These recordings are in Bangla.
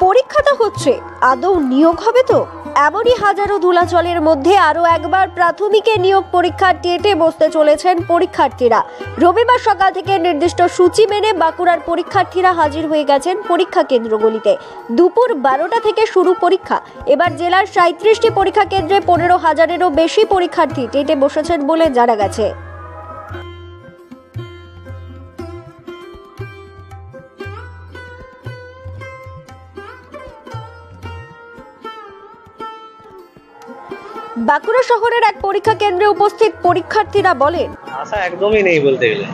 পরীক্ষাটা হচ্ছে, আদৌ নিয়োগ হবে তো? এমনই হাজারো ধুলাচলের মধ্যে আরও একবার প্রাথমিকে নিয়োগ পরীক্ষা টেটে বসতে চলেছেন পরীক্ষার্থীরা। রবিবার সকাল থেকে নির্দিষ্ট সূচি মেনে বাঁকুড়ার পরীক্ষার্থীরা হাজির হয়ে গেছেন পরীক্ষা কেন্দ্রগুলিতে। দুপুর 12টা থেকে শুরু পরীক্ষা। এবার জেলার 37টি পরীক্ষা কেন্দ্রে 15,000-এরও বেশি পরীক্ষার্থী টেটে বসেছেন বলে জানা গেছে। বাঁকুড়া শহরের এক পরীক্ষা কেন্দ্রে উপস্থিত পরীক্ষার্থীরা বলেন, আশা একদমই নেই বলতে গেলে।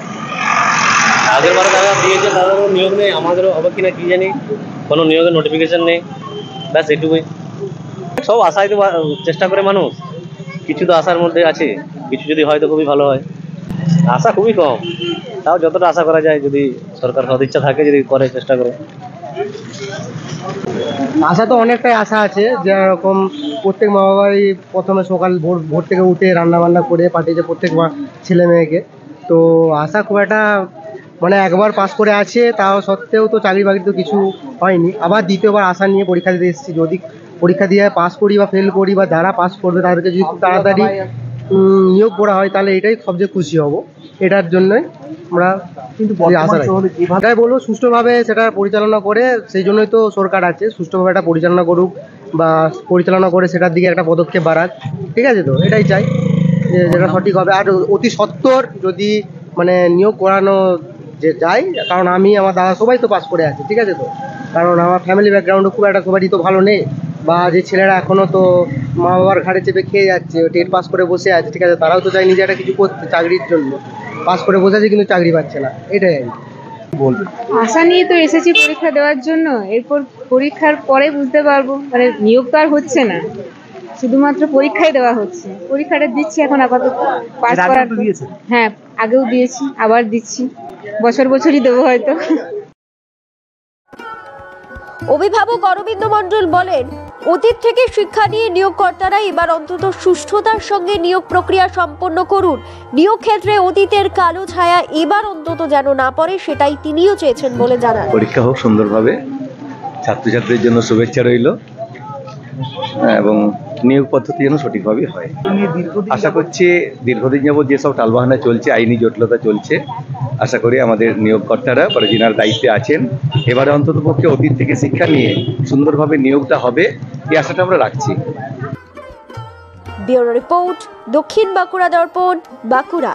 আগের বারে যারা দিয়েছে তাদেরও নিয়োগ নেই, আমাদেরও হবে কিনা কি জানি, কোনো নিয়োগের নোটিফিকেশন নেই। ব্যাস এটুকুই। সব আশাই তো চেষ্টা করে মানুষ, কিছু তো আশার মধ্যে আছে, কিছু যদি হয় তো খুবই ভালো হয়। আশা খুবই কম, তাও যতটা আশা করা যায়, যদি সরকার সদিচ্ছা থাকে, যদি করে চেষ্টা করে। আশা তো অনেকটাই আশা আছে, যেরকম প্রত্যেক মা বাবাই প্রথমে সকাল ভোর থেকে উঠে রান্না বান্না করে পাঠিয়েছে প্রত্যেক ছেলে মেয়েকে। তো আশা খুব একটা মানে একবার পাস করে আছে, তাও সত্ত্বেও তো চাকরি বাকরি তো কিছু হয়নি। আবার দ্বিতীয়বার আশা নিয়ে পরীক্ষা দিতে এসেছি, যদি পরীক্ষা দিয়ে পাস করি বা ফেল করি, বা যারা পাস করবে তাদেরকে যদি খুব তাড়াতাড়ি নিয়োগ করা হয়, তাহলে এটাই সবচেয়ে খুশি হব। এটার জন্যই আমরা কিন্তু আশা রাখি। এটাই বলবো, সুষ্ঠুভাবে সেটা পরিচালনা করে, সেই জন্যই তো সরকার আছে, সুষ্ঠুভাবে এটা পরিচালনা করুক বা পরিচালনা করে সেটার দিকে একটা পদক্ষেপ বাড়াক। ঠিক আছে, তো এটাই চাই যে যেটা সঠিক হবে। আর অতি সত্বর যদি মানে নিয়োগ করানো যে যায়, কারণ আমি আমার দাদা সবাই তো পাস করে আছে। ঠিক আছে, তো কারণ আমার ফ্যামিলি ব্যাকগ্রাউন্ডও খুব একটা সবারই তো ভালো নেই, বা যে ছেলেরা এখনও তো মা বাবার ঘাড়ে চেপে খেয়ে যাচ্ছে, টেট পাস করে বসে আছে, ঠিক আছে, তারাও তো চায় নিজে একটা কিছু করতে, চাকরির জন্য পাস করে বসে আছে কিন্তু চাকরি পাচ্ছে না। এটাই আমি বলবো। আশা নিয়ে তো এসেছি পরীক্ষা দেওয়ার জন্য, এরপর পরীক্ষার পরে বুঝতে পারবো। মানে নিয়োগ তো আর হচ্ছে না, শুধুমাত্র পরীক্ষাই দেওয়া হচ্ছে। পরীক্ষাটা দিচ্ছি এখন আপাতত, পাস করার। হ্যাঁ, আগেও দিয়েছি, আবার দিচ্ছি, বছরই দেবো হয়তো। অভিভাবক অরবিন্দ মণ্ডল বলেন, অতীত থেকে শিক্ষা নিয়ে নিয়োগকর্তারা এবার অন্তত সুষ্ঠুতার সঙ্গে নিয়োগ প্রক্রিয়া সম্পন্ন করুন। নিয়োগ ক্ষেত্রে অতীতের কালো ছায়া এবার অন্তত যেন না পড়ে, সেটাই তিনিও চেয়েছেন বলে জানান। পরীক্ষা হোক সুন্দরভাবে, ছাত্রছাত্রীদের জন্য শুভেচ্ছা রইল, এবং নিয়োগ পদ্ধতি যেন সঠিকভাবে হয়। আশা করছি দীর্ঘদিন যাবৎ যেসব টালবাহানা চলছে, আইনি জটিলতা চলছে, আশা করি আমাদের নিয়োগকর্তারা যিনার দায়িত্বে আছেন, এবারে অন্ততপক্ষে অতীত থেকে শিক্ষা নিয়ে সুন্দরভাবে নিয়োগটা হবে, এই আশাটা আমরা রাখছি। ব্যুরো রিপোর্ট, দক্ষিণ বাঁকুড়া দর্পণ, বাঁকুড়া।